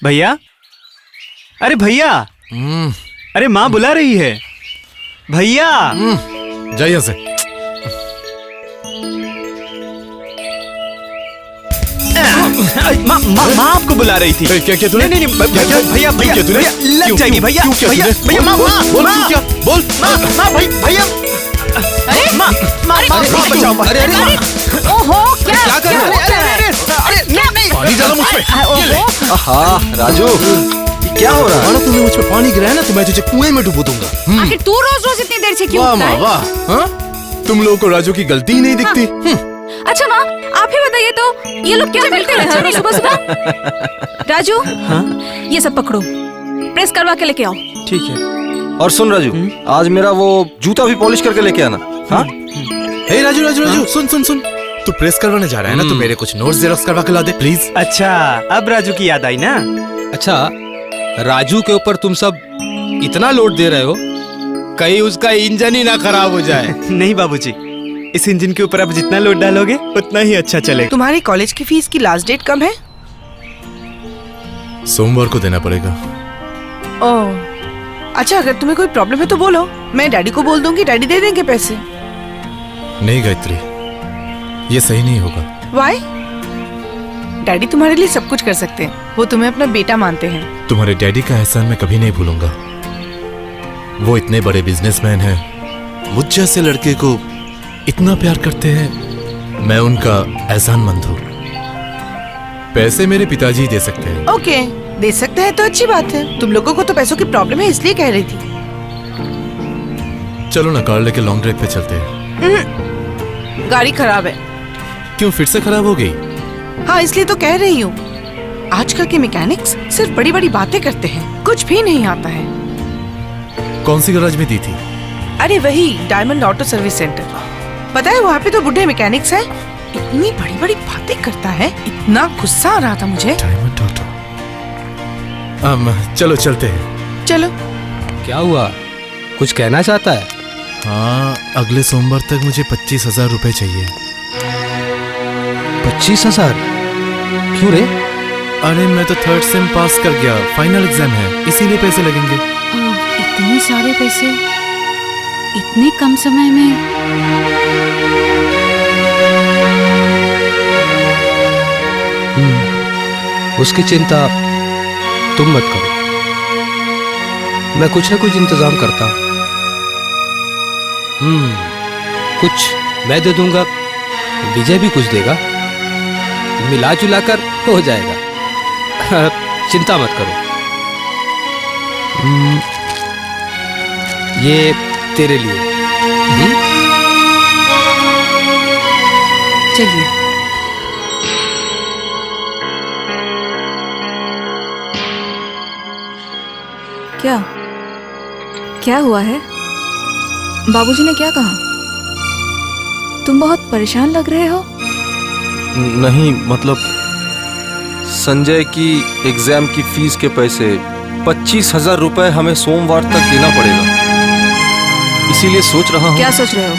भैया, अरे भैया, अरे माँ बुला रही है भैया। जा यहाँ से। माँ आपको बुला रही थी। क्या तूने? नहीं भैया लग जाएगी भैया। भैया माँ बोल। माँ भैया बचाओ। अरे ओहो क्या कर रहा है? पानी डालो मुझ पे। हाँ राजू, ये क्या हो रहा है? तूने मुझ पे पानी गिराया ना तो मैं तुझे कुएं में डुबो दूंगा। आखिर तू रोज रोज इतनी देर से क्यों वाह उठता माँ है? वाह। हाँ? तुम लोगों को राजू की गलती ही नहीं दिखती। अच्छा माँ, आप ही बताइए तो ये लोग क्या करते रहते हैं सुबह सुबह? राजू, ये सब पकड़ो, प्रेस करवा के लेके आओ। ठीक है। और सुन राजू, आज मेरा वो जूता भी पॉलिश करके लेके आना। हाँ? हे राजू राजू राजू, सुन। तू प्रेस करवाने जा रहा है ना, तो मेरे कुछ नोट्स जेरॉक्स करवा के ला दे प्लीज। अच्छा, अब राजू की याद आई ना। अच्छा, राजू के ऊपर तुम सब इतना लोड दे रहे हो, कहीं उसका इंजन ही ना खराब हो जाए। नहीं बाबूजी, इस इंजन के ऊपर आप जितना लोड डालोगे उतना ही अच्छा चलेगा। तुम्हारी कॉलेज की फीस की लास्ट डेट कब है? सोमवार को देना पड़ेगा। ओह अच्छा, अगर तुम्हें कोई प्रॉब्लम है तो बोलो, मैं डैडी को बोल दूंगी, डैडी दे देंगे पैसे। नहीं गायत्री, ये सही नहीं होगा। वाई? डैडी तुम्हारे लिए सब कुछ कर सकते हैं, वो तुम्हें अपना बेटा मानते हैं। तुम्हारे डैडी का एहसान मैं कभी नहीं भूलूंगा। वो इतने बड़े बिजनेसमैन हैं, मुझ जैसे लड़के को इतना प्यार करते हैं। मैं उनका एहसानमंद हूँ। पैसे मेरे पिताजी ही दे सकते हैं। ओके, दे सकते हैं तो अच्छी बात है। तुम लोगों को तो पैसों की प्रॉब्लम है, इसलिए कह रही थी। चलो ना, कार लेके लॉन्ग ड्राइव पे चलते हैं। गाड़ी खराब है। क्यों, फिर से खराब हो गई? हाँ, इसलिए तो कह रही हूँ। आजकल के मैकेनिक्स सिर्फ बड़ी बड़ी बातें करते हैं, कुछ भी नहीं आता है। कौन सी गैराज में दी थी? अरे वही डायमंड ऑटो सर्विस सेंटर। पता है वहाँ पे तो बुढ़े मैकेनिक्स हैं। इतनी बड़ी बड़ी बातें करता है, इतना गुस्सा आ रहा था मुझे। Diamond auto. चलो चलते हैं। चलो। क्या हुआ, कुछ कहना चाहता है? हाँ, अगले सोमवार तक मुझे 25,000 रुपए चाहिए। 25,000? क्यों रे? अरे मैं तो थर्ड सेम पास कर गया, फाइनल एग्जाम है, इसीलिए पैसे लगेंगे। इतने सारे पैसे इतने कम समय में? उसकी चिंता तुम मत करो, मैं कुछ न कुछ इंतजाम करता हूँ। कुछ मैं दे दूंगा, विजय भी कुछ देगा, मिला जुला कर हो जाएगा। चिंता मत करो। ये तेरे लिए। चलिए। क्या क्या हुआ है? बाबूजी ने क्या कहा? तुम बहुत परेशान लग रहे हो। नहीं, मतलब संजय की एग्जाम की फीस के पैसे 25,000 रुपए हमें सोमवार तक देना पड़ेगा, इसीलिए सोच रहा हूँ। क्या सोच रहे हो?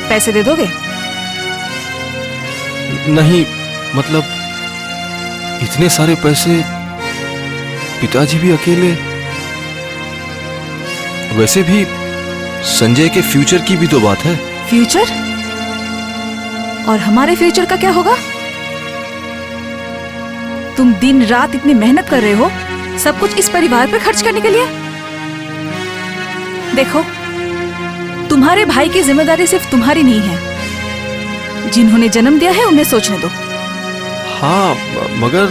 पैसे दे दोगे? नहीं, मतलब इतने सारे पैसे, पिताजी भी अकेले। वैसे भी संजय के फ्यूचर की भी तो बात है। फ्यूचर? और हमारे फ्यूचर का क्या होगा? तुम दिन रात इतनी मेहनत कर रहे हो सब कुछ इस परिवार पे खर्च करने के लिए। देखो, तुम्हारे भाई की जिम्मेदारी सिर्फ तुम्हारी नहीं है, जिन्होंने जन्म दिया है उन्हें सोचने दो। हाँ, मगर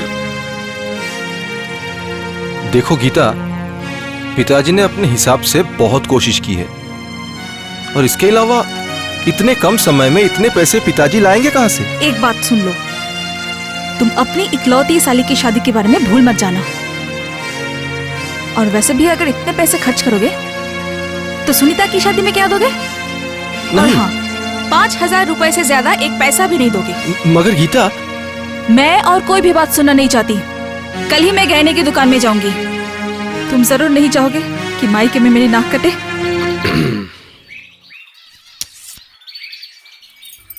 देखो गीता, पिताजी ने अपने हिसाब से बहुत कोशिश की है, और इसके अलावा इतने कम समय में इतने पैसे पिताजी लाएंगे कहाँ से? एक बात सुन लो, तुम अपनी इकलौती साली की शादी के बारे में भूल मत जाना। और वैसे भी अगर इतने पैसे खर्च करोगे तो सुनीता की शादी में क्या दोगे? और हाँ, 5,000 रुपए से ज्यादा एक पैसा भी नहीं दोगे। मगर गीता, मैं और कोई भी बात सुनना नहीं चाहती। कल ही मैं गहने की दुकान में जाऊंगी। तुम जरूर नहीं चाहोगे कि मायके में मेरी नाक कटे।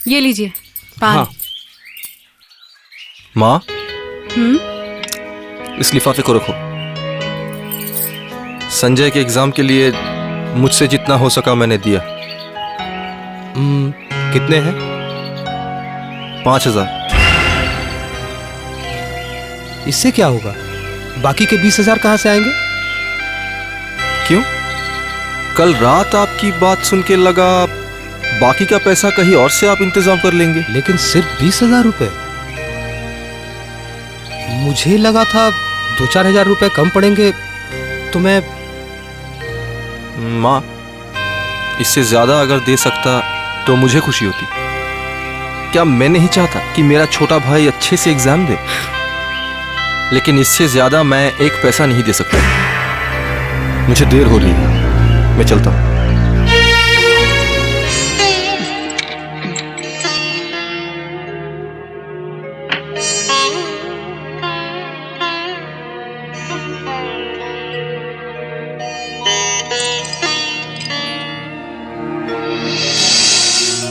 ये लीजिए पान। हाँ। माँ, इस लिफाफे को रखो। संजय के एग्जाम के लिए मुझसे जितना हो सका मैंने दिया। कितने हैं? 5,000। इससे क्या होगा? बाकी के 20,000 कहाँ से आएंगे? क्यों? कल रात आपकी बात सुन के लगा बाकी का पैसा कहीं और से आप इंतजाम कर लेंगे। लेकिन सिर्फ 20,000 रुपए? मुझे लगा था 2-4 हजार रुपए कम पड़ेंगे तो मैं। माँ, इससे ज्यादा अगर दे सकता तो मुझे खुशी होती। क्या मैं नहीं चाहता कि मेरा छोटा भाई अच्छे से एग्जाम दे? लेकिन इससे ज्यादा मैं एक पैसा नहीं दे सकता। मुझे देर हो रही है, मैं चलता हूं।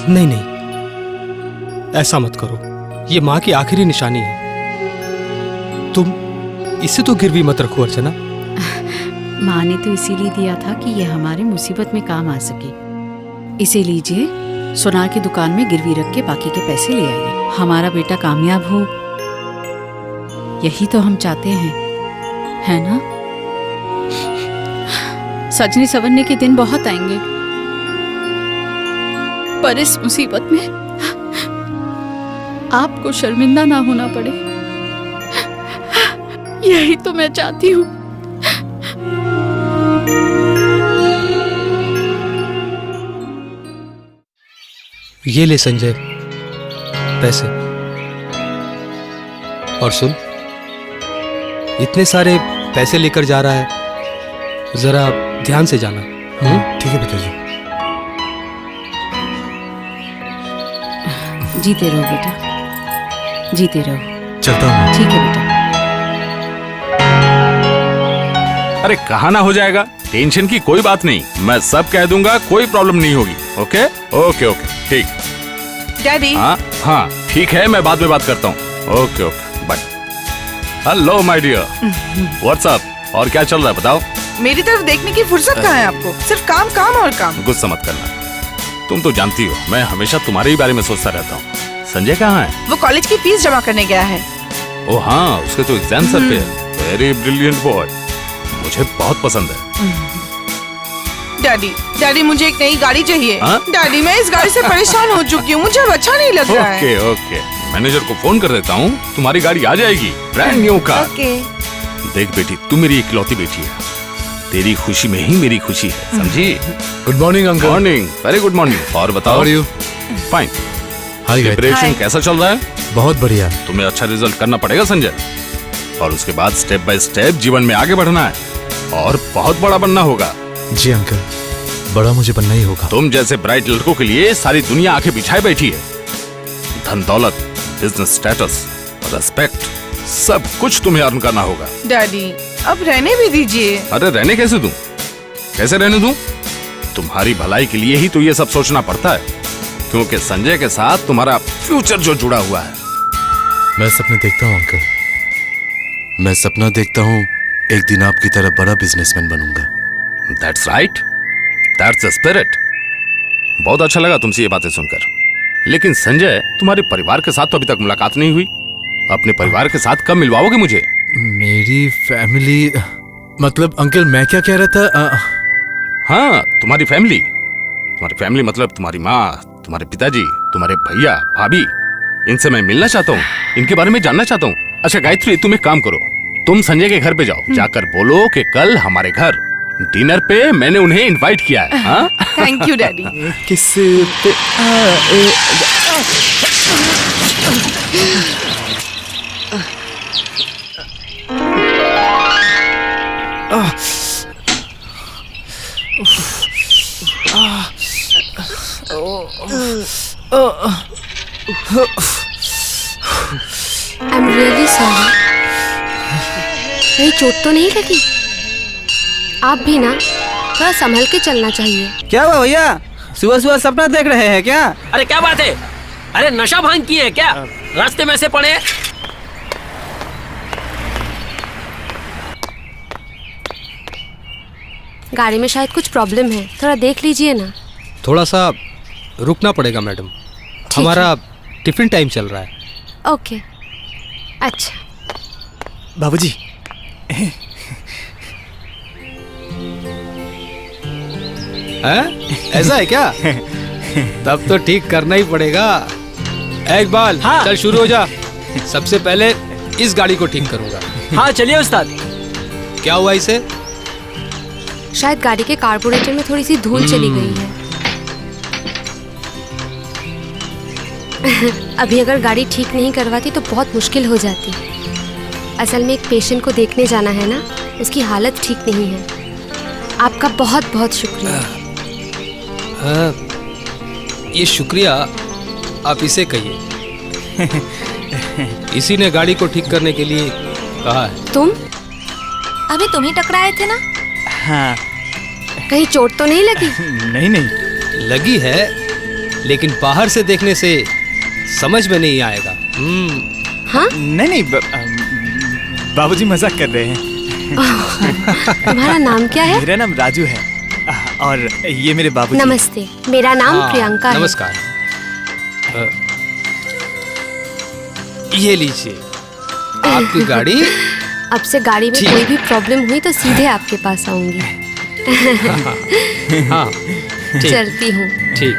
नहीं नहीं, ऐसा मत करो। ये माँ की आखिरी निशानी है। तुम इसे तो गिरवी मत रखो अर्चना। माँ ने तो इसीलिए दिया था कि ये हमारे मुसीबत में काम आ सके। इसे लीजिए, सोनार की दुकान में गिरवी रख के बाकी के पैसे ले आइए। हमारा बेटा कामयाब हो, यही तो हम चाहते हैं, है ना? सजने संवरने के दिन बहुत आएंगे, पर इस मुसीबत में आपको शर्मिंदा ना होना पड़े, यही तो मैं चाहती हूँ। ये ले संजय पैसे। और सुन, इतने सारे पैसे लेकर जा रहा है, जरा ध्यान से जाना। ठीक है पिताजी। जीते रहो बेटा, जीते रहो। चलता हूँ। ठीक है बेटा। अरे कहा ना हो जाएगा, टेंशन की कोई बात नहीं, मैं सब कह दूंगा, कोई प्रॉब्लम नहीं होगी। ओके ओके ओके, ठीक। डैडी। हाँ हाँ ठीक है, मैं बाद में बात करता हूँ। Okay okay bye. Hello my dear, what's up? और क्या चल रहा है बताओ? मेरी तरफ देखने की फुर्सत कहाँ है आपको? सिर्फ काम काम और काम। गुस्सा मत करना, तुम तो जानती हो मैं हमेशा तुम्हारे ही बारे में सोचता रहता हूँ। संजय कहाँ है? वो कॉलेज की फीस जमा करने गया है। ओ हाँ, उसके तो एग्जाम सर पे है। वेरी ब्रिलियंट बॉय, मुझे बहुत पसंद है। डैडी, डैडी मुझे एक नई गाड़ी चाहिए। हाँ? डैडी, मैं इस गाड़ी से परेशान हो चुकी हूँ, मुझे अब अच्छा नहीं लग रहा है। ओके ओके, मैनेजर को फोन कर देता हूँ, तुम्हारी गाड़ी आ जाएगी, ब्रांड न्यू कार। ओके। देख बेटी, तू मेरी इकलौती बेटी है, तेरी खुशी में ही मेरी खुशी है, समझी? Good morning uncle. Morning, very good morning. और बताओ? How are you? Fine. Hi guys. Preparation कैसा चल रहा है? बहुत बढ़िया। तुम्हें अच्छा रिजल्ट करना पड़ेगा संजय, और उसके बाद स्टेप बाय स्टेप जीवन में आगे बढ़ना है और बहुत बड़ा बनना होगा। जी अंकल, बड़ा मुझे बनना ही होगा। तुम जैसे ब्राइट लड़कों के लिए सारी दुनिया आंखें बिछाए बैठी है। धन दौलत, बिजनेस स्टेटस, रेस्पेक्ट, सब कुछ तुम्हें अर्न करना होगा। डैडी, अब रहने भी दीजिए। अरे रहने कैसे दूं? कैसे रहने दूं? तुम्हारी भलाई के लिए ही तो ये सब सोचना पड़ता है, क्योंकि संजय के साथ तुम्हारा फ्यूचर जो जुड़ा हुआ है। मैं सपने देखता हूँ अंकल, मैं सपना देखता हूँ एक दिन आपकी तरह बड़ा बिजनेसमैन बनूंगा। That's right, that's the spirit। बहुत अच्छा लगा तुमसे ये बातें सुनकर। लेकिन संजय, तुम्हारे परिवार के साथ तो अभी तक मुलाकात नहीं हुई। अपने परिवार के साथ कब मिलवाओगे मुझे? मेरी फैमिली मतलब अंकल मैं क्या कह रहा था? हाँ, तुम्हारी फैमिली मतलब तुम्हारी माँ, तुम्हारे पिताजी, तुम्हारे भैया, भाभी, इनसे मैं मिलना चाहता हूँ, इनके बारे में जानना चाहता हूँ। अच्छा गायत्री, तुम एक काम करो, तुम संजय के घर पे जाओ, जाकर बोलो कि कल हमारे घर डिनर पे मैंने उन्हें इनवाइट किया है। हाँ? Thank you daddy. किस पे आई एम रियली सॉरी। कहीं चोट तो नहीं लगी? आप भी ना थोड़ा संभल के चलना चाहिए। क्या हुआ भैया, सुबह सुबह सपना देख रहे हैं क्या? अरे क्या बात है? अरे नशा भांग किए हैं क्या? रास्ते में से पड़े? गाड़ी में शायद कुछ प्रॉब्लम है, थोड़ा देख लीजिए ना। थोड़ा सा रुकना पड़ेगा मैडम, हमारा टिफिन टाइम चल रहा है। ओके, अच्छा। बाबूजी, ऐसा है क्या? तब तो ठीक करना ही पड़ेगा। इकबाल, हाँ। चल शुरू हो जा। सबसे पहले इस गाड़ी को ठीक करूंगा। हाँ चलिए उस्ताद। क्या हुआ इसे? शायद गाड़ी के कार्बोरेटर में थोड़ी सी धूल चली गई है। अभी अगर गाड़ी ठीक नहीं करवाती तो बहुत मुश्किल हो जाती। असल में एक पेशेंट को देखने जाना है ना, उसकी हालत ठीक नहीं है। आपका बहुत बहुत शुक्रिया। ये शुक्रिया आप इसे कहिए। इसी ने गाड़ी को ठीक करने के लिए कहा है। तुम अभी तुम ही टकराए थे ना? हाँ। कहीं चोट तो नहीं लगी? नहीं नहीं लगी है, लेकिन बाहर से देखने से समझ में नहीं आएगा। हाँ? नहीं नहीं, बाबूजी मजाक कर रहे हैं। तुम्हारा नाम क्या है? मेरा नाम राजू है और ये मेरे बाबूजी। नमस्ते, मेरा नाम प्रियंका है। नमस्कार। ये लीजिए आपकी गाड़ी। अब से गाड़ी में कोई भी प्रॉब्लम हुई तो सीधे आपके पास आऊंगी। हाँ, ठीक। चलती हूँ। ठीक।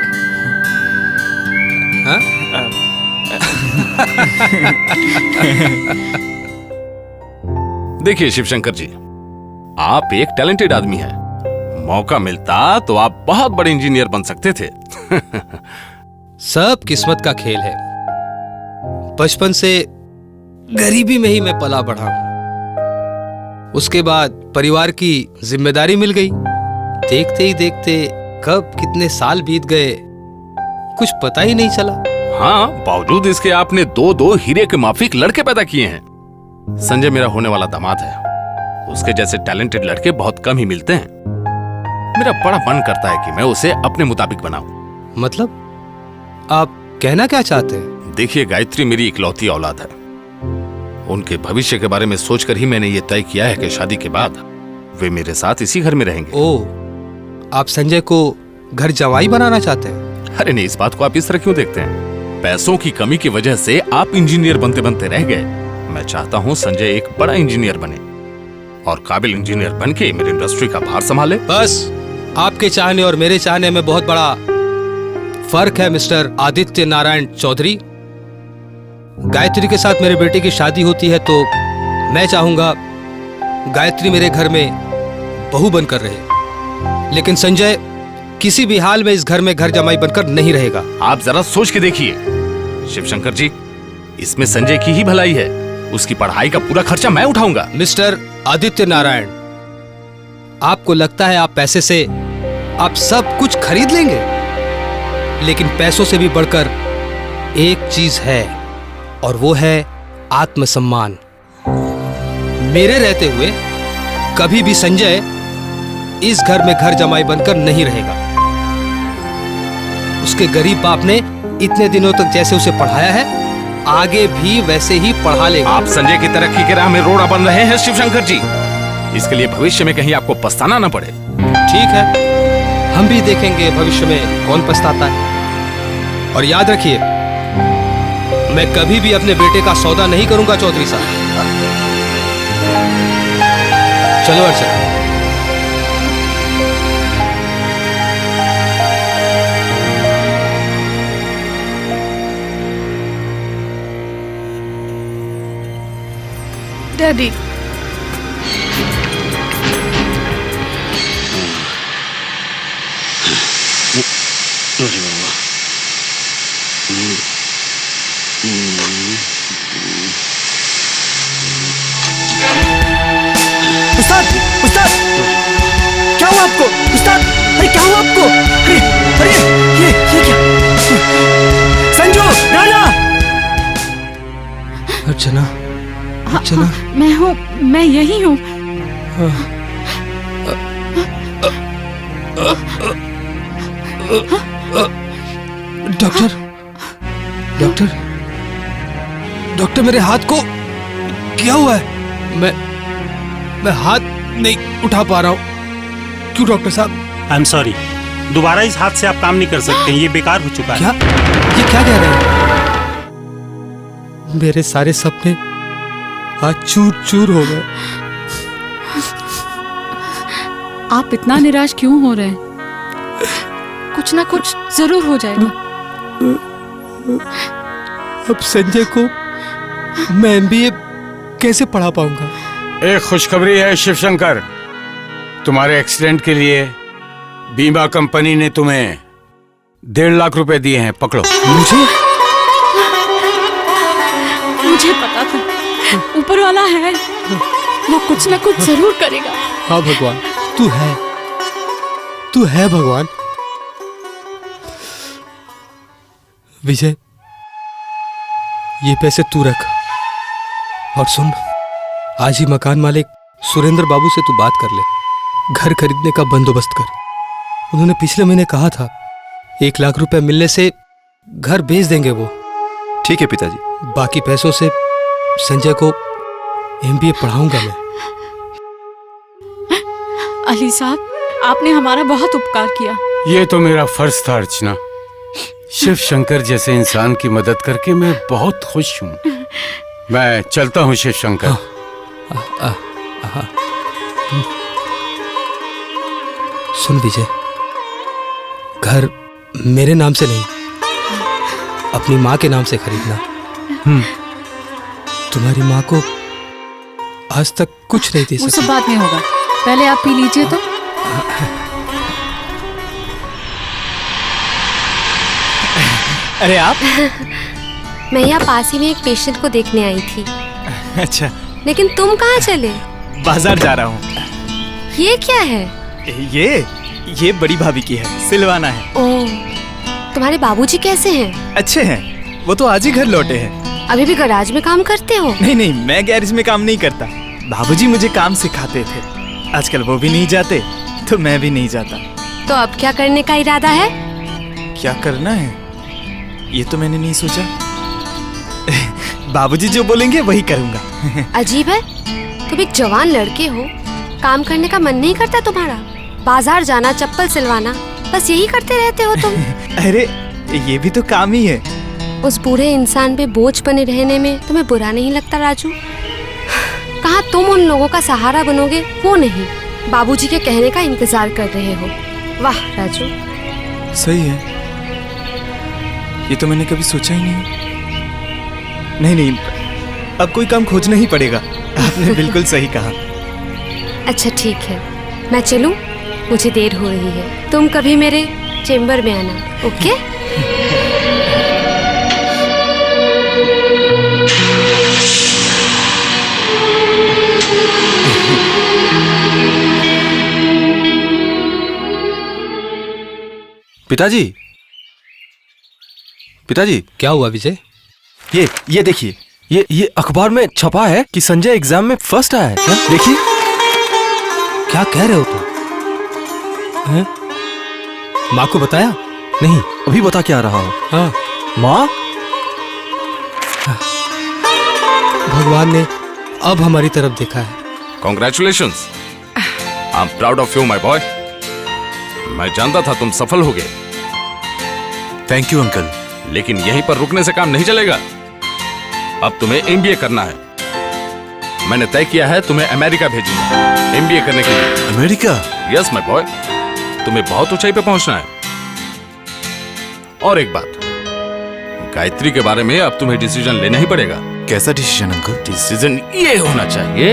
हाँ? देखिए शिवशंकर जी, आप एक टैलेंटेड आदमी हैं। मौका मिलता तो आप बहुत बड़े इंजीनियर बन सकते थे। सब किस्मत का खेल है। बचपन से गरीबी में ही मैं पला बढ़ा हूं। उसके बाद परिवार की जिम्मेदारी मिल गई। देखते ही देखते कब कितने साल बीत गए कुछ पता ही नहीं चला। हाँ, बावजूद इसके आपने दो हीरे के माफिक लड़के पैदा किए हैं। संजय मेरा होने वाला दामाद है। उसके जैसे टैलेंटेड लड़के बहुत कम ही मिलते हैं। मेरा बड़ा मन करता है कि मैं उसे अपने मुताबिक बनाऊं। मतलब आप कहना क्या चाहते हैं? देखिए गायत्री मेरी इकलौती औलाद है। उनके भविष्य के बारे में सोचकर ही मैंने ये तय किया है कि शादी के बाद वे मेरे साथ इसी घर में रहेंगे। ओह, आप संजय को घर जवाई बनाना चाहते हैं? अरे नहीं, इस बात को आप इस तरह क्यों देखते हैं? पैसों की कमी की वजह से आप इंजीनियर बनते बनते रह गए। मैं चाहता हूँ संजय एक बड़ा इंजीनियर बने और काबिल इंजीनियर बन के मेरी इंडस्ट्री का भार संभाले। बस, आपके चाहने और मेरे चाहने में बहुत बड़ा फर्क है मिस्टर आदित्य नारायण चौधरी। गायत्री के साथ मेरे बेटे की शादी होती है तो मैं चाहूंगा गायत्री मेरे घर में बहू बनकर रहे, लेकिन संजय किसी भी हाल में इस घर में घर जमाई बनकर नहीं रहेगा। आप जरा सोच के देखिए शिवशंकर जी, इसमें संजय की ही भलाई है। उसकी पढ़ाई का पूरा खर्चा मैं उठाऊंगा। मिस्टर आदित्य नारायण, आपको लगता है आप पैसे से आप सब कुछ खरीद लेंगे, लेकिन पैसों से भी बढ़कर एक चीज है और वो है आत्मसम्मान। मेरे रहते हुए कभी भी संजय इस घर में घर जमाई बनकर नहीं रहेगा। उसके गरीब बाप ने इतने दिनों तक जैसे उसे पढ़ाया है आगे भी वैसे ही पढ़ा लेगा। आप संजय की तरक्की के राह में रोड़ा बन रहे हैं शिवशंकर जी। इसके लिए भविष्य में कहीं आपको पछताना न पड़े। ठीक है, हम भी देखेंगे भविष्य में कौन पछताता है। और याद रखिए, मैं कभी भी अपने बेटे का सौदा नहीं करूंगा चौधरी साहब। चलो अर्चना। डैडी, उस्ताद, उस्ताद, क्या हुआ आपको? उस्ताद, अरे क्या हुआ आपको? अरे अरे ये क्या? संजू, राणा! अर्चना, अर्चना, मैं हूँ, मैं यही हूँ। डॉक्टर, डॉक्टर, डॉक्टर, मेरे हाथ को क्या हुआ है? मैं हाथ नहीं उठा पा रहा हूँ। थैंक यू डॉक्टर साहब। आई एम सॉरी, दोबारा इस हाथ से आप काम नहीं कर सकते, ये बेकार हो चुका है। क्या? ये क्या कह रहे हैं? मेरे सारे सपने आज चूर चूर हो गए। आप इतना निराश क्यों हो रहे हैं? कुछ ना कुछ जरूर हो जाएगा। अब संजय को मैं MBA कैसे पढ़ा पाऊंगा? एक खुशखबरी है शिवशंकर, तुम्हारे एक्सीडेंट के लिए बीमा कंपनी ने तुम्हें 1.5 लाख रुपए दिए हैं, पकड़ो। मुझे पता था ऊपर वाला है, वो कुछ ना कुछ जरूर करेगा। हाँ भगवान, तू है भगवान। विजय, ये पैसे तू रख, और सुन, आज ही मकान मालिक सुरेंद्र बाबू से तू बात कर ले, घर खरीदने का बंदोबस्त कर। उन्होंने पिछले महीने कहा था 1 लाख रुपए मिलने से घर बेच देंगे वो। ठीक है पिताजी। बाकी पैसों से संजय को MBA पढ़ाऊंगा मैं। अली साहब, आपने हमारा बहुत उपकार किया। ये तो मेरा फर्ज था अर्चना, शिवशंकर जैसे इंसान की मदद करके मैं बहुत खुश हूँ। मैं चलता हूँ शिवशंकर। सुन विजय, घर मेरे नाम से नहीं, अपनी माँ के नाम से खरीदना। तुम्हारी माँ को आज तक कुछ नहीं दे वो सकी। सब बात में होगा, पहले आप पी लीजिए तो। अरे आप? मैं यहाँ पास ही में एक पेशेंट को देखने आई थी। अच्छा, लेकिन तुम कहाँ चले? बाजार जा रहा हूँ। ये क्या है? ये बड़ी भाभी की है, सिलवाना है। ओह, तुम्हारे बाबूजी कैसे हैं? अच्छे हैं, वो तो आज ही घर लौटे हैं। अभी भी गैराज में काम करते हो? नहीं, मैं गैरेज में काम नहीं करता, बाबूजी मुझे काम सिखाते थे। आजकल वो भी नहीं जाते तो मैं भी नहीं जाता। तो अब क्या करने का इरादा है? क्या करना है ये तो मैंने नहीं सोचा। बाबूजी जो बोलेंगे वही करूंगा। अजीब है, तुम एक जवान लड़के हो, काम करने का मन नहीं करता तुम्हारा? बाजार जाना, चप्पल सिलवाना, बस यही करते रहते हो तुम। अरे ये भी तो काम ही है। उस बूढ़े इंसान पे बोझ बने रहने में तुम्हें बुरा नहीं लगता राजू? कहाँ तुम उन लोगों का सहारा बनोगे, वो नहीं, बाबूजी के कहने का इंतजार कर रहे हो। वाह राजू। सही है, ये तो मैंने कभी सोचा ही नहीं। नहीं, अब कोई काम खोजना ही पड़ेगा। आपने बिल्कुल सही कहा। अच्छा ठीक है, मैं चलूं? मुझे देर हो रही है। तुम कभी मेरे चेम्बर में आना, ओके? पिताजी, क्या हुआ विजय? ये देखिए, ये अखबार में छपा है कि संजय एग्जाम में फर्स्ट आया है। देखिए। क्या कह रहे हो तुम? माँ को बताया? नहीं, अभी बता के आ रहा हूँ। हाँ। माँ? भगवान ने अब हमारी तरफ देखा है। Congratulations! I'm proud of you, my boy. मैं जानता था तुम सफल होगे। Thank you uncle. लेकिन यहीं पर रुकने से काम नहीं चलेगा। अब तुम्हें MBA करना है। मैंने तय किया है तुम्हें अमेरिका भेजूंगा MBA करने के लिए। अमेरिका? यस माय बॉय, तुम्हें बहुत ऊंचाई पे पहुंचना है। और एक बात, गायत्री के बारे में अब तुम्हें डिसीजन लेना ही पड़ेगा। कैसा डिसीजन अंकल? डिसीजन ये होना चाहिए,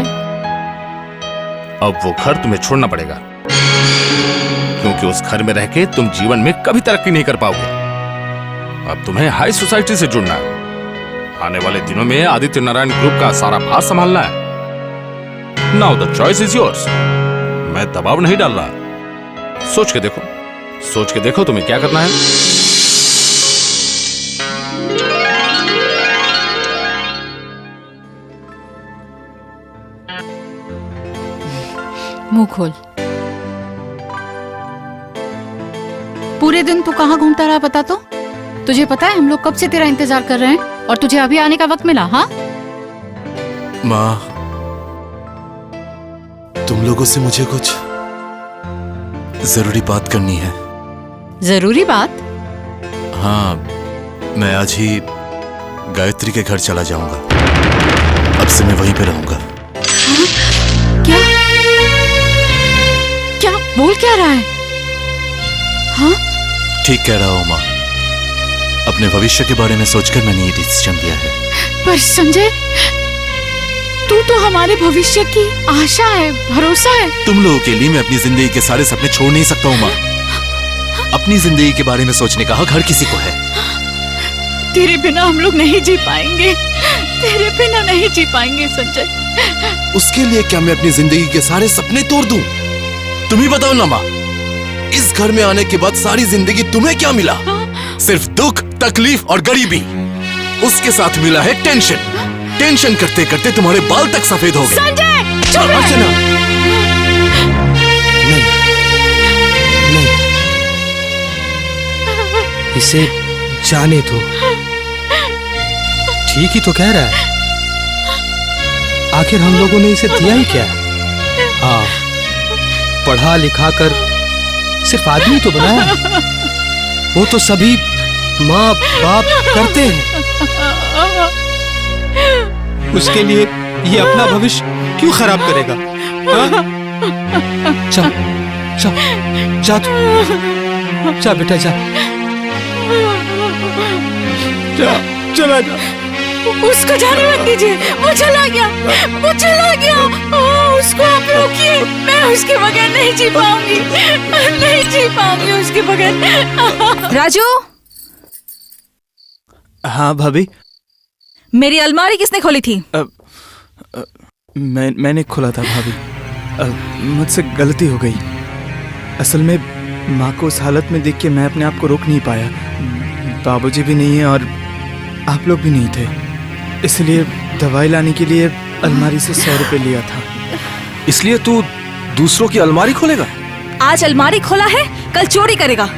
अब वो घर तुम्हें छोड़ना पड़ेगा, क्योंकि उस घर में रह के तुम जीवन में कभी तरक्की नहीं कर पाओगे। अब तुम्हें हाई सोसाइटी से जुड़ना है। आने वाले दिनों में आदित्य नारायण ग्रुप का सारा भार संभालना है। Now the choice is yours. मैं दबाव नहीं डाल रहा, सोच के देखो तुम्हें क्या करना है। मुंह खोल। पूरे दिन तू कहाँ घूमता रहा पता तो? तुझे पता है हम लोग कब से तेरा इंतजार कर रहे हैं और तुझे अभी आने का वक्त मिला? हाँ माँ, तुम लोगों से मुझे कुछ जरूरी बात करनी है। जरूरी बात? हाँ, मैं आज ही गायत्री के घर चला जाऊंगा। अब से मैं वहीं पे रहूंगा। क्या क्या बोल क्या रहा है? हाँ? ठीक कह रहा हूँ माँ। अपने भविष्य के बारे में सोचकर मैंने ये डिसीजन लिया है। पर संजय, तू तो हमारे भविष्य की आशा है, भरोसा है। तुम लोगों के लिए मैं अपनी जिंदगी के सारे सपने छोड़ नहीं सकता हूँ माँ। अपनी जिंदगी के बारे में सोचने का हक हर किसी को है। तेरे बिना हम लोग नहीं जी पाएंगे, तेरे बिना नहीं जी पाएंगे संजय। उसके लिए क्या मैं अपनी जिंदगी के सारे सपने तोड़ दूं? तुम ही बताओ ना माँ, इस घर में आने के बाद सारी जिंदगी तुम्हें क्या मिला? सिर्फ दुख, तकलीफ और गरीबी। उसके साथ मिला है टेंशन। टेंशन करते करते तुम्हारे बाल तक सफेद हो गए। संजय, चुप रह। नहीं, इसे जाने दो। ठीक ही तो कह रहा है। आखिर हम लोगों ने इसे दिया ही क्या? हाँ, पढ़ा लिखा कर सिर्फ आदमी तो बनाया, वो तो सभी माँ बाप करते हैं। उसके लिए ये अपना भविष्य क्यों खराब करेगा? हाँ? जा, जा, जा तू, जा बेटा जा, जा, चला जा। उसको जाने मत दीजिए, वो चला गया, वो चला गया। उसको आप रोकिए, मैं उसके बगैर नहीं जी पाऊंगी, नहीं जी पाऊंगी उसके बगैर। राजू, हाँ भाभी। मेरी अलमारी किसने खोली थी? मैंने खोला था भाभी। मुझसे गलती हो गई। असल में माँ को उस हालत में देख के मैं अपने आप को रोक नहीं पाया। बाबूजी भी नहीं है और आप लोग भी नहीं थे, इसलिए दवाई लाने के लिए अलमारी से 100 रुपए लिया था। इसलिए तू दूसरों की अलमारी खोलेगा? आज अलमारी खोला है, कल चोरी करेगा।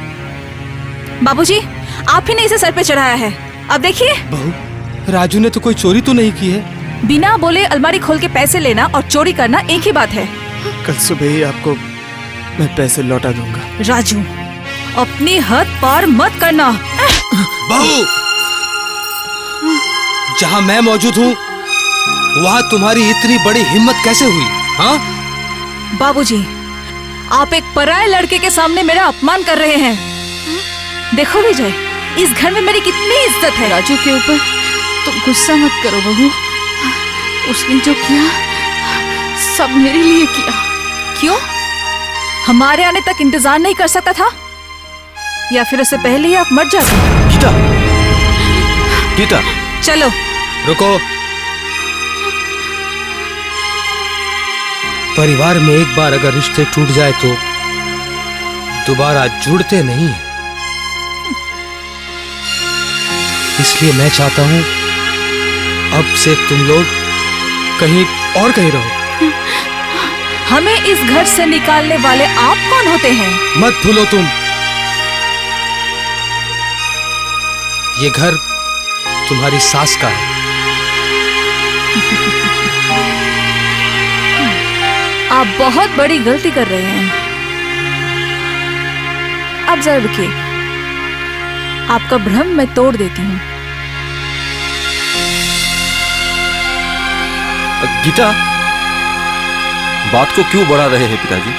बाबूजी, आप ही ने इसे सर पे चढ़ाया है। अब देखिए। बहू, राजू ने तो कोई चोरी तो नहीं की है। बिना बोले अलमारी खोल के पैसे लेना और चोरी करना एक ही बात है। कल सुबह ही आपको मैं पैसे लौटा दूंगा। राजू, अपनी हद पार मत करना। बहू, जहां मैं मौजूद हूँ वहां तुम्हारी इतनी बड़ी हिम्मत कैसे हुई? हाँ? बाबूजी, आप एक पराये लड़के के सामने मेरा अपमान कर रहे हैं। देखो विजय, इस घर में मेरी कितनी इज्जत है। राजू के ऊपर तुम गुस्सा मत करो बहू। उसने जो किया सब मेरे लिए किया। क्यों? हमारे आने तक इंतजार नहीं कर सकता था? या फिर उससे पहले ही आप मर जाते? गीता, गीता, चलो। रुको। परिवार में एक बार अगर रिश्ते टूट जाए तो दोबारा जुड़ते नहीं। इसलिए मैं चाहता हूं अब से तुम लोग कहीं और कहीं रहो। हमें इस घर से निकालने वाले आप कौन होते हैं? मत भूलो तुम, ये घर तुम्हारी सास का है। आप बहुत बड़ी गलती कर रहे हैं। अब जरा रुकिए, आपका भ्रम मैं तोड़ देती हूँ। गीता, बात को क्यों बढ़ा रहे हैं पिताजी?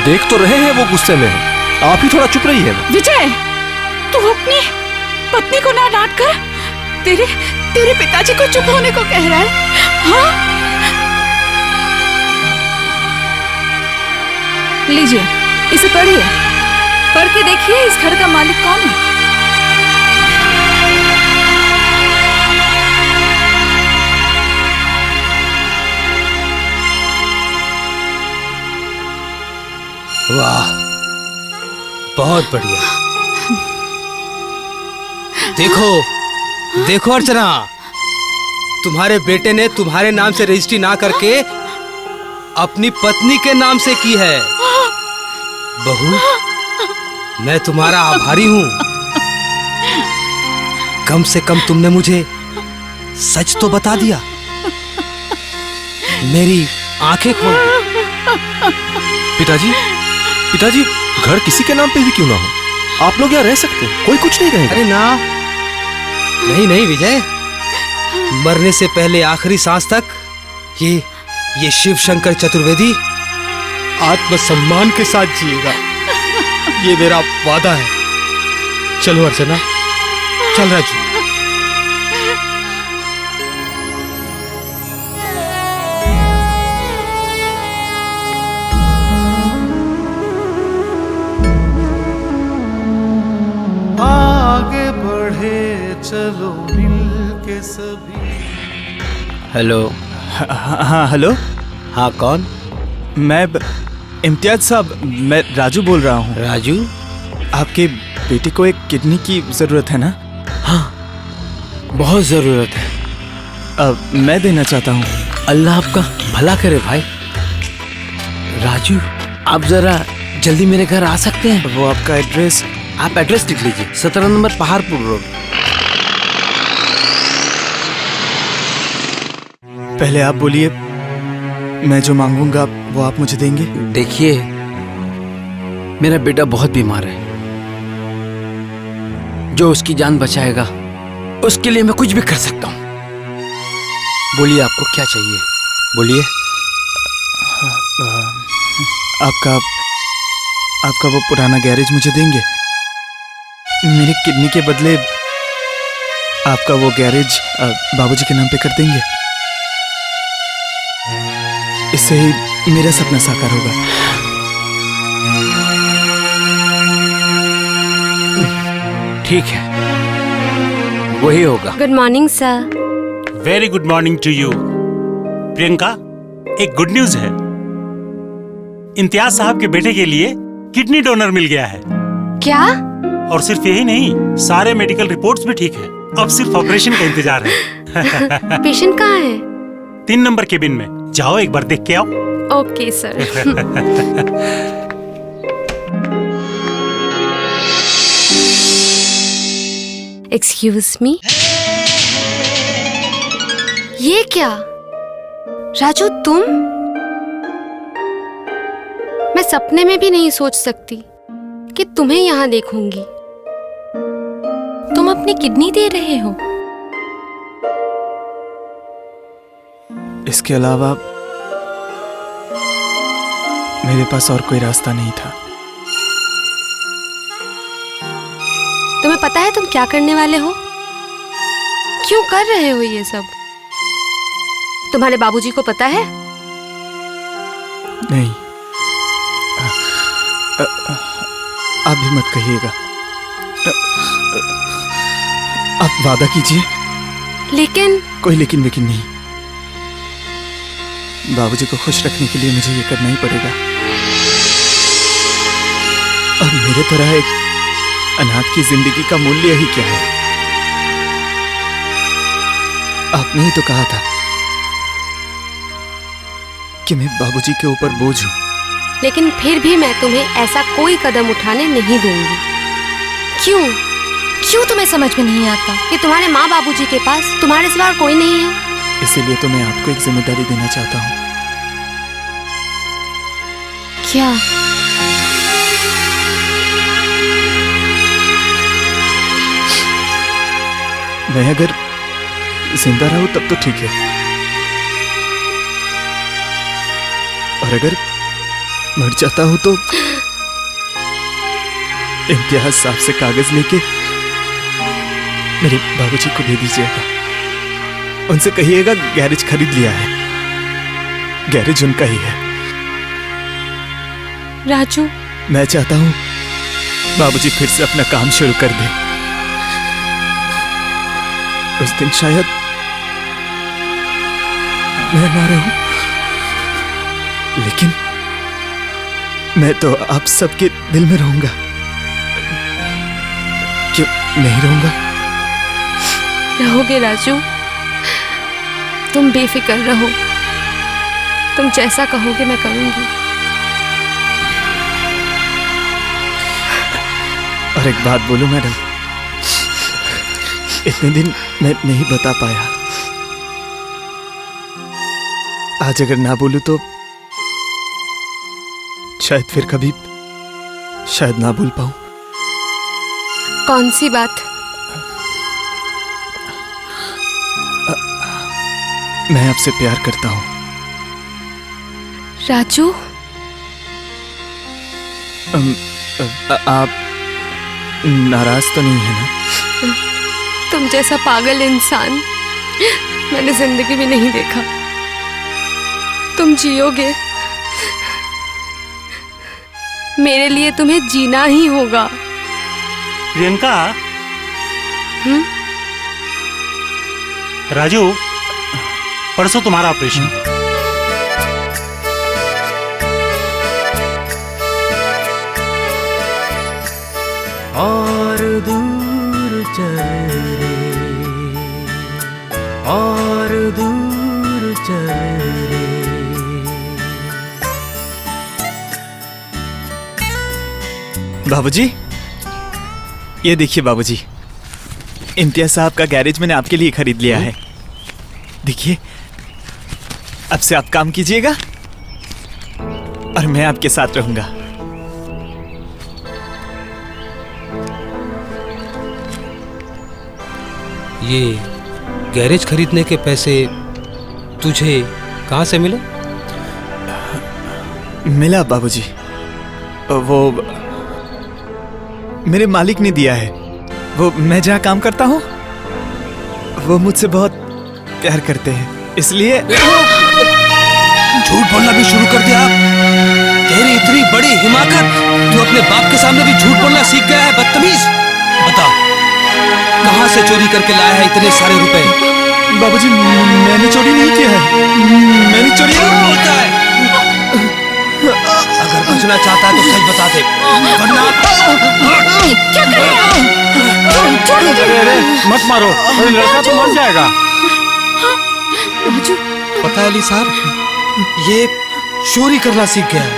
देख तो रहे हैं वो गुस्से में है, आप ही थोड़ा चुप रहिए ना। विजय, तू अपनी पत्नी को ना डांट कर तेरे पिताजी को चुप होने को कह रहा है। हाँ? लीजिए, इसे पढ़िए। पढ़ के देखिए इस घर का मालिक कौन है। वाह, बहुत बढ़िया। देखो देखो अर्चना, तुम्हारे बेटे ने तुम्हारे नाम से रजिस्ट्री ना करके अपनी पत्नी के नाम से की है। बहू, मैं तुम्हारा आभारी हूं। कम से कम तुमने मुझे सच तो बता दिया, मेरी आंखें खोल दी। पिताजी, पिताजी, घर किसी के नाम पे भी क्यों ना हो, आप लोग यहाँ रह सकते हैं, कोई कुछ नहीं कहेगा। अरे ना, नहीं नहीं विजय, मरने से पहले आखिरी सांस तक ये शिव शंकर चतुर्वेदी आत्मसम्मान के साथ जिएगा, ये मेरा वादा है। चलो अर्चना, चल राजू। आगे बढ़े चलो मिल के सभी। हेलो। हाँ हेलो। हाँ कौन? मैं इम्तियाज साहब, मैं राजू बोल रहा हूँ। राजू? आपके बेटे को एक किडनी की जरूरत है ना? हाँ, बहुत जरूरत है। मैं देना चाहता हूँ। अल्लाह आपका भला करे भाई। राजू, आप जरा जल्दी मेरे घर आ सकते हैं? वो आपका एड्रेस? आप एड्रेस लिख लीजिए, 17 नंबर पहाड़पुर रोड। पहले आप बोलिए, मैं जो मांगूंगा वो आप मुझे देंगे? देखिए, मेरा बेटा बहुत बीमार है, जो उसकी जान बचाएगा उसके लिए मैं कुछ भी कर सकता हूँ। बोलिए आपको क्या चाहिए, बोलिए। आपका वो पुराना गैरेज मुझे देंगे? मेरी किडनी के बदले आपका वो गैरेज बाबूजी के नाम पे कर देंगे? इससे ही मेरा सपना साकार होगा। ठीक है, वही होगा। Good morning sir. Very good morning to you. Priyanka, एक गुड न्यूज है, इम्तियाज साहब के बेटे के लिए किडनी डोनर मिल गया है। क्या? और सिर्फ यही नहीं, सारे मेडिकल रिपोर्ट्स भी ठीक है, अब सिर्फ ऑपरेशन का इंतजार है। पेशेंट कहाँ है? 3 नंबर केबिन में, जाओ एक बार देख के आओ। Okay sir. एक्सक्यूज मी, ये क्या? राजू तुम? मैं सपने में भी नहीं सोच सकती कि तुम्हें यहाँ देखूंगी। तुम अपनी किडनी दे रहे हो? इसके अलावा मेरे पास और कोई रास्ता नहीं था। तुम्हें पता है तुम क्या करने वाले हो? क्यों कर रहे हो ये सब? तुम्हारे बाबूजी को पता है? नहीं, आप भी मत कहिएगा। आप वादा कीजिए। लेकिन कोई लेकिन वेकिन नहीं। बाबूजी को खुश रखने के लिए मुझे ये करना ही पड़ेगा। और मेरे तरह एक अनाथ की जिंदगी का मूल्य ही क्या है? आपने ही तो कहा था कि मैं बाबूजी के ऊपर बोझ हूं। लेकिन फिर भी मैं तुम्हें ऐसा कोई कदम उठाने नहीं दूंगी। क्यों? क्यों तुम्हें समझ में नहीं आता कि तुम्हारे माँ बाबूजी के पास तुम्हारे सिवा कोई नहीं है? इसीलिए तो मैं आपको एक जिम्मेदारी देना चाहता हूँ। क्या? मैं अगर जिंदा रहूं तब तो ठीक है, और अगर मर जाता हूं तो इम्तियाज साहब से कागज लेके मेरे बाबूजी को दे दीजिएगा। उनसे कहिएगा गैरेज खरीद लिया है, गैरेज उनका ही है। राजू, मैं चाहता हूं बाबूजी फिर से अपना काम शुरू कर दें। उस दिन शायद मैं ना रहूं, लेकिन मैं तो आप सबके दिल में रहूंगा। क्यों नहीं रहूंगा? रहोगे राजू, तुम बेफिक्र रहो। तुम जैसा कहोगे मैं करूंगी। और एक बात बोलूं मैडम, इतने दिन मैं नहीं बता पाया। आज अगर ना बोलूं तो शायद फिर कभी शायद ना भूल पाऊं। कौन सी बात? मैं आपसे प्यार करता हूं। राजू, आप नाराज तो नहीं है ना? तुम जैसा पागल इंसान मैंने जिंदगी में नहीं देखा। तुम जियोगे, मेरे लिए तुम्हें जीना ही होगा। प्रियंका, राजू, परसों तुम्हारा ऑपरेशन। और दूर चल रे, और दूर चल रे। बाबूजी, ये देखिए बाबूजी, इम्तियाज साहब का गैरेज मैंने आपके लिए खरीद लिया है। देखिए, अब से आप काम कीजिएगा और मैं आपके साथ रहूंगा। ये गैरेज खरीदने के पैसे तुझे कहाँ से मिले? मिला बाबूजी, वो मेरे मालिक ने दिया है। वो मैं जहाँ काम करता हूँ वो मुझसे बहुत प्यार करते हैं, इसलिए। झूठ बोलना भी शुरू कर दिया। तेरी इतनी बड़ी हिमाकत, तू अपने बाप के सामने भी झूठ बोलना सीख गया है, बदतमीज। बता, कहाँ से चोरी करके लाया है इतने सारे रुपए? बाबूजी, मैंने चोरी नहीं किया है। मैंने चोरी नहीं बोलता है। अगर बचना चाहता है तो सच बता दे, वरना क्या कर रहे हैं? अरे मत मारो, अरे लड़का तो मर जाएगा। पता है अली साहब, ये चोरी करना सीख गया है।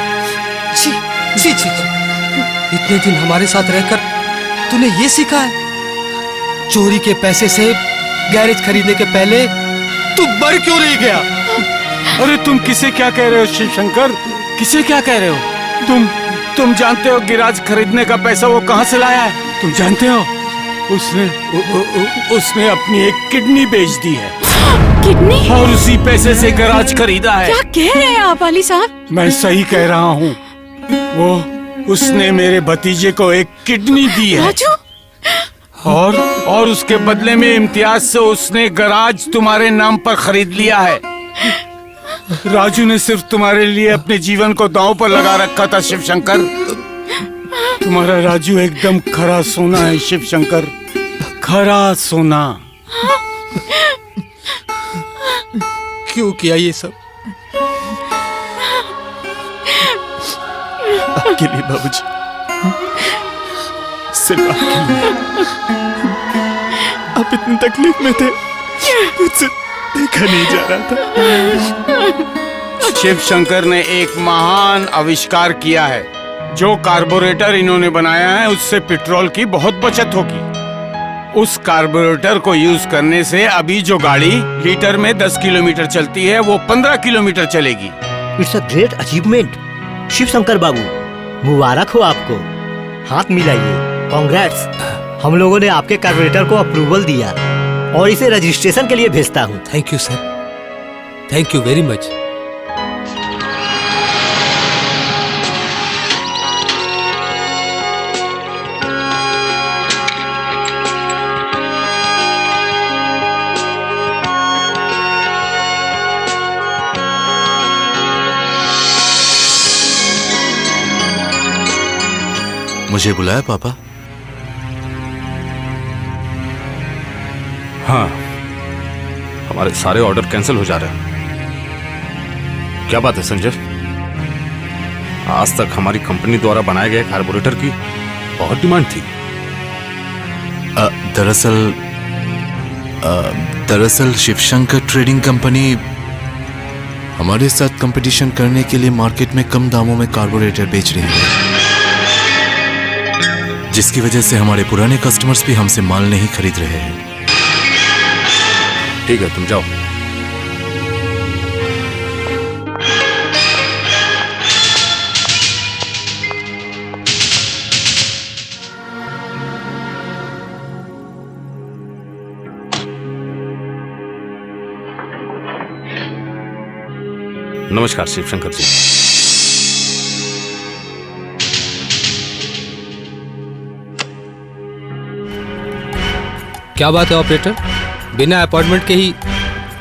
छी छी छी, इतने दिन हमारे साथ रहकर तूने ये सीखा है? चोरी के पैसे से गैरेज खरीदने के पहले तू मर क्यों नहीं गया? अरे तुम किसे क्या कह रहे हो शिव शंकर? किसे क्या कह रहे हो? तुम जानते हो गैराज खरीदने का पैसा वो कहाँ से लाया है? तुम जानते हो? उसने अपनी एक किडनी बेच दी है। किडनी? और उसी पैसे से गैराज खरीदा है। क्या कह रहे हैं आप अली साहब? मैं सही कह रहा हूँ। उसने मेरे भतीजे को एक किडनी दी है। और उसके बदले में इम्तियाज से उसने गैराज तुम्हारे नाम पर खरीद लिया है। राजू ने सिर्फ तुम्हारे लिए अपने जीवन को दांव पर लगा रखा था शिव शंकर। तुम्हारा राजू एकदम खरा सोना है शिव शंकर, खरा सोना। क्यों किया ये सब? आपके लिए बाबूजी, सिर्फ आपके लिए। आप इतनी तकलीफ में थे, मुझसे देखा नहीं जा रहा था। शिव शंकर ने एक महान आविष्कार किया है। जो कार्बोरेटर इन्होंने बनाया है उससे पेट्रोल की बहुत बचत होगी। उस कार्बोरेटर को यूज करने से अभी जो गाड़ी लीटर में 10 किलोमीटर चलती है वो 15 किलोमीटर चलेगी। It's a great achievement Shiv Shankar Babu, मुबारक हो आपको। हाथ मिलाइए, कांग्रेट्स। हम लोगों ने आपके कार्बोरेटर को अप्रूवल दिया और इसे रजिस्ट्रेशन के लिए भेजता हूँ। Thank you sir, thank you very much. मुझे बुलाया पापा? हाँ, हमारे सारे ऑर्डर कैंसिल हो जा रहे हैं। क्या बात है संजय? आज तक हमारी कंपनी द्वारा बनाए गए कार्बोरेटर की बहुत डिमांड थी। दरअसल शिवशंकर ट्रेडिंग कंपनी हमारे साथ कंपटीशन करने के लिए मार्केट में कम दामों में कार्बोरेटर बेच रही है, जिसकी वजह से हमारे पुराने कस्टमर्स भी हमसे माल नहीं खरीद रहे हैं। ठीक है, तुम जाओ। नमस्कार शिवशंकर जी। क्या बात है ऑपरेटर, बिना अपॉइंटमेंट के ही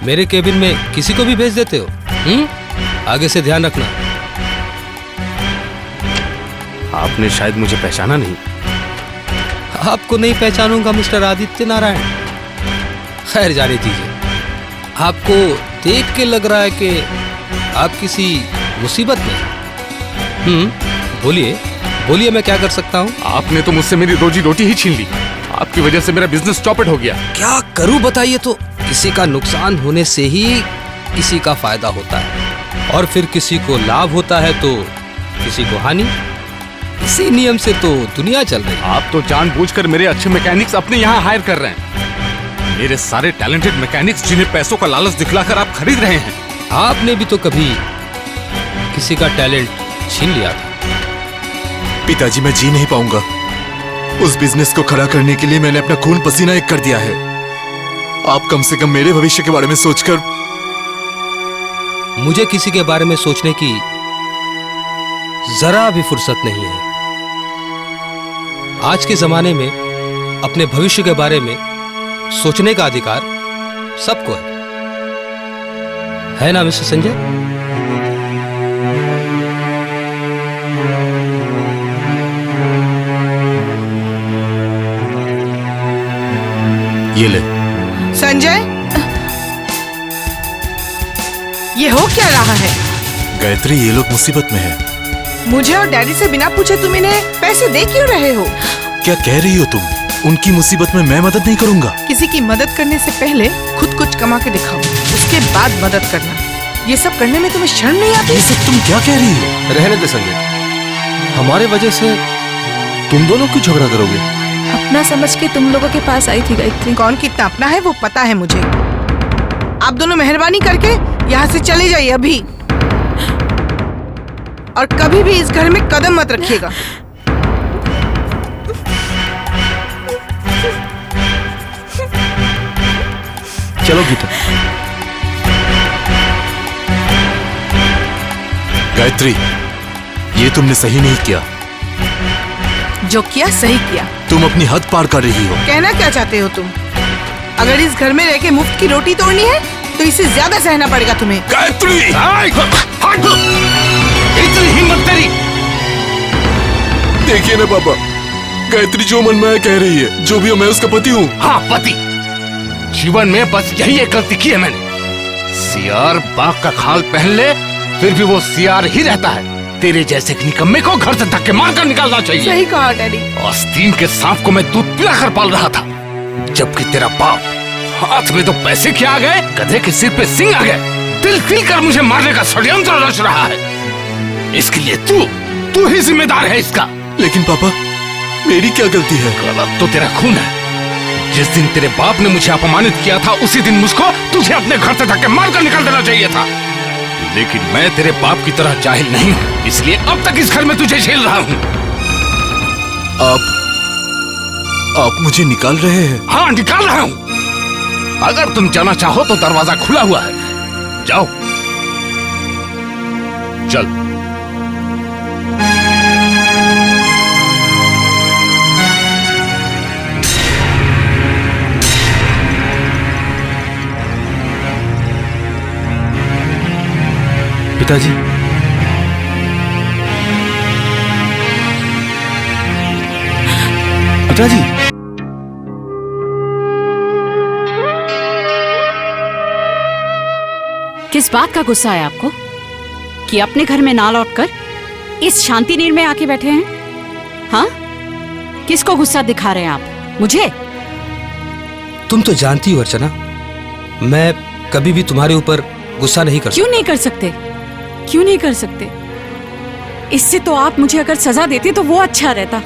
मेरे केबिन में किसी को भी भेज देते हो? आगे से ध्यान रखना। आपने शायद मुझे पहचाना नहीं। आपको नहीं पहचानूंगा मिस्टर आदित्य नारायण। खैर जाने दीजिए, आपको देख के लग रहा है कि आप किसी मुसीबत में। बोलिए बोलिए, मैं क्या कर सकता हूँ? आपने तो मुझसे मेरी रोजी रोटी ही छीन ली। आपकी वजह से मेरा बिजनेस चौपट हो गया। क्या करूं बताइए तो? किसी का नुकसान होने से ही किसी का फायदा होता है, और फिर किसी को लाभ होता है तो किसी को हानि। इसी नियम से तो दुनिया चल रही है। आप तो जानबूझकर मेरे अच्छे मैकेनिक्स अपने यहाँ हायर कर रहे हैं। मेरे सारे टैलेंटेड मैकेनिक्स जिन्हें पैसों का लालच दिखलाकर आप खरीद रहे हैं। आपने भी तो कभी किसी का टैलेंट छीन लिया था। पिताजी, मैं जी नहीं पाऊंगा। उस बिजनेस को खड़ा करने के लिए मैंने अपना खून पसीना एक कर दिया है। आप कम से कम मेरे भविष्य के बारे में सोचकर। मुझे किसी के बारे में सोचने की जरा भी फुर्सत नहीं है। आज के जमाने में अपने भविष्य के बारे में सोचने का अधिकार सबको है ना मिस्टर संजय? ये ले। संजय, ये हो क्या रहा है? गायत्री, ये लोग मुसीबत में है। मुझे और डैडी से बिना पूछे तुम इन्हें पैसे दे क्यों रहे हो? क्या कह रही हो तुम? उनकी मुसीबत में मैं मदद नहीं करूंगा। किसी की मदद करने से पहले खुद कुछ कमा के दिखाओ, उसके बाद मदद करना। ये सब करने में तुम्हें शर्म नहीं आती? ये सब तुम क्या कह रही हो? रहने दे संजय, हमारे वजह से तुम दोनों क्यों झगड़ा करोगे? अपना समझ के तुम लोगों के पास आई थी गायत्री। कौन कितना अपना है वो पता है मुझे। आप दोनों मेहरबानी करके यहाँ से चले जाइए अभी, और कभी भी इस घर में कदम मत रखिएगा। चलो गीता। गायत्री, ये तुमने सही नहीं किया। जो किया सही किया। तुम अपनी हद पार कर रही हो। कहना क्या चाहते हो तुम? अगर इस घर में रह के मुफ्त की रोटी तोड़नी है तो इससे ज्यादा सहना पड़ेगा तुम्हें। गायत्री! इतनी हिम्मत तेरी! देखिए ना पापा, गायत्री जो मन में कह रही है। जो भी हो, मैं उसका पति हूँ। हाँ, पति। जीवन में बस यही एक गलती की है मैंने। सियार बाघ का खाल पहन ले, फिर भी वो सियार ही रहता है। तेरे जैसे निकम्मे को घर से धक्के मारकर निकालना चाहिए। सही कहा डैडी। आस्तीन के सांप को मैं दूध पिलाकर पाल रहा था, जबकि तेरा बाप हाथ में तो पैसे क्या आ गए, गधे के सिर पे सिंग आ गए। दिल तिल कर मुझे मारने का षड्यंत्र रच रहा है। इसके लिए तू ही जिम्मेदार है इसका। लेकिन पापा, मेरी क्या गलती है? गलत तो तेरा खून है। जिस दिन तेरे बाप ने मुझे अपमानित किया था, उसी दिन मुझको तुझे अपने घर से धक्के मारकर निकाल देना चाहिए था। लेकिन मैं तेरे बाप की तरह जाहिल नहीं हूँ, इसलिए अब तक इस घर में तुझे झेल रहा हूँ। आप मुझे निकाल रहे हैं? हाँ, निकाल रहा हूँ। अगर तुम जाना चाहो तो दरवाजा खुला हुआ है, जाओ। चल। पिताजी, पिताजी, किस बात का गुस्सा है आपको कि अपने घर में ना लौटकर इस शांति नीर में आके बैठे हैं? हाँ, किसको गुस्सा दिखा रहे हैं आप? मुझे? तुम तो जानती हो अर्चना, मैं कभी भी तुम्हारे ऊपर गुस्सा नहीं कर सकता। क्यों नहीं कर सकते? क्यों नहीं कर सकते? इससे तो आप मुझे अगर सजा देते तो वो अच्छा रहता।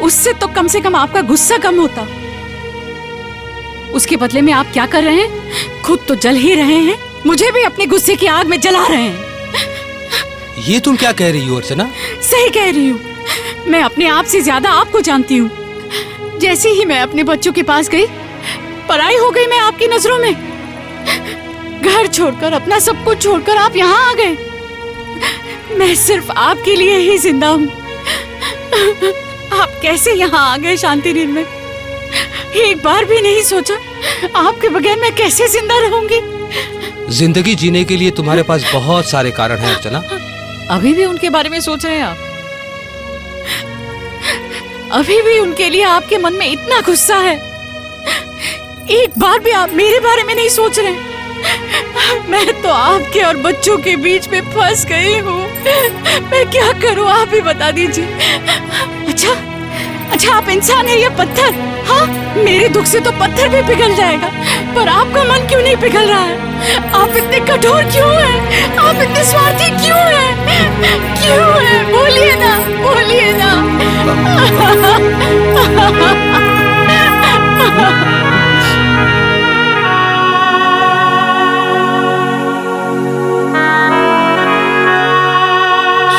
उससे तो कम से कम आपका गुस्सा कम होता। उसके बदले में आप क्या कर रहे हैं? खुद तो जल ही रहे हैं, मुझे भी अपने गुस्से की आग में जला रहे हैं। ये तुम क्या कह रही हो अर्चना? सही कह रही हूँ। मैं अपने आप से ज्यादा आपको जानती हूँ। जैसे ही मैं अपने बच्चों के पास गई, पराई हो गई मैं आपकी नजरों में। घर छोड़कर, अपना सब कुछ छोड़कर आप यहाँ आ गए। मैं सिर्फ आपके लिए ही जिंदा हूँ। आप कैसे यहाँ आ गए शांति नीड में? एक बार भी नहीं सोचा आपके बगैर मैं कैसे जिंदा रहूंगी? जिंदगी जीने के लिए तुम्हारे पास बहुत सारे कारण हैं अर्चना। अभी भी उनके बारे में सोच रहे हैं आप? अभी भी उनके लिए आपके मन में इतना गुस्सा है? एक बार भी आप मेरे बारे में नहीं सोच रहे? मैं तो आपके और बच्चों के बीच में फंस गई हूँ। मैं क्या करूँ आप ही बता दीजिए। अच्छा आप इंसान है या पत्थर? हाँ, मेरे दुख से तो पत्थर भी पिघल जाएगा, पर आपका मन क्यों नहीं पिघल रहा है? आप इतने कठोर क्यों हैं? आप इतने स्वार्थी क्यों हैं? क्यों हैं? बोलिए ना, बोलिए ना।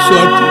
स्वार्थी?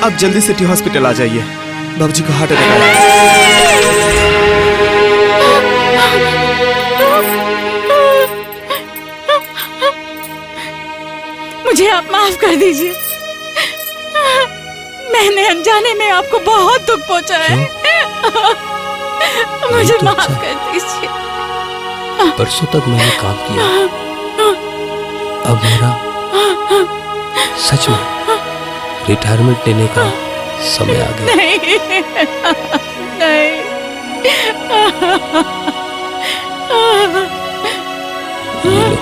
आप जल्दी सिटी हॉस्पिटल आ जाइए, बाबूजी को हार्ट अटैक आया। मुझे आप माफ कर दीजिए। मैंने अनजाने में आपको बहुत दुख पहुंचा है। मुझे माफ कर दीजिए। परसों तक मैंने काम किया, अब मेरा सच में रिटायरमेंट लेने का समय आ गया। नहीं, नहीं। ये लो।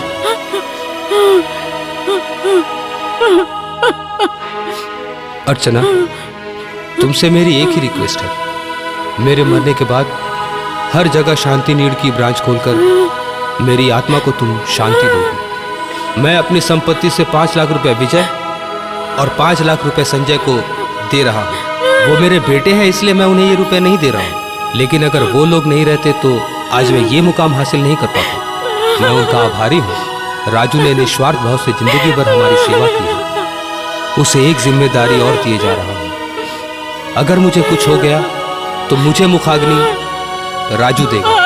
अर्चना, तुमसे मेरी एक ही रिक्वेस्ट है। मेरे मरने के बाद हर जगह शांति नीड की ब्रांच खोलकर मेरी आत्मा को तुम शांति दोगी। मैं अपनी संपत्ति से 5 लाख रुपए विजय और 5 लाख रुपए संजय को दे रहा हूँ। वो मेरे बेटे हैं, इसलिए मैं उन्हें ये रुपए नहीं दे रहा हूँ, लेकिन अगर वो लोग नहीं रहते तो आज मैं ये मुकाम हासिल नहीं कर पाता। मैं उनका आभारी हूँ। राजू ने निस्वार्थ भाव से जिंदगी भर हमारी सेवा की है। उसे एक जिम्मेदारी और दिए जा रहा हूँ। अगर मुझे कुछ हो गया तो मुझे मुखाग्नि राजू देगा।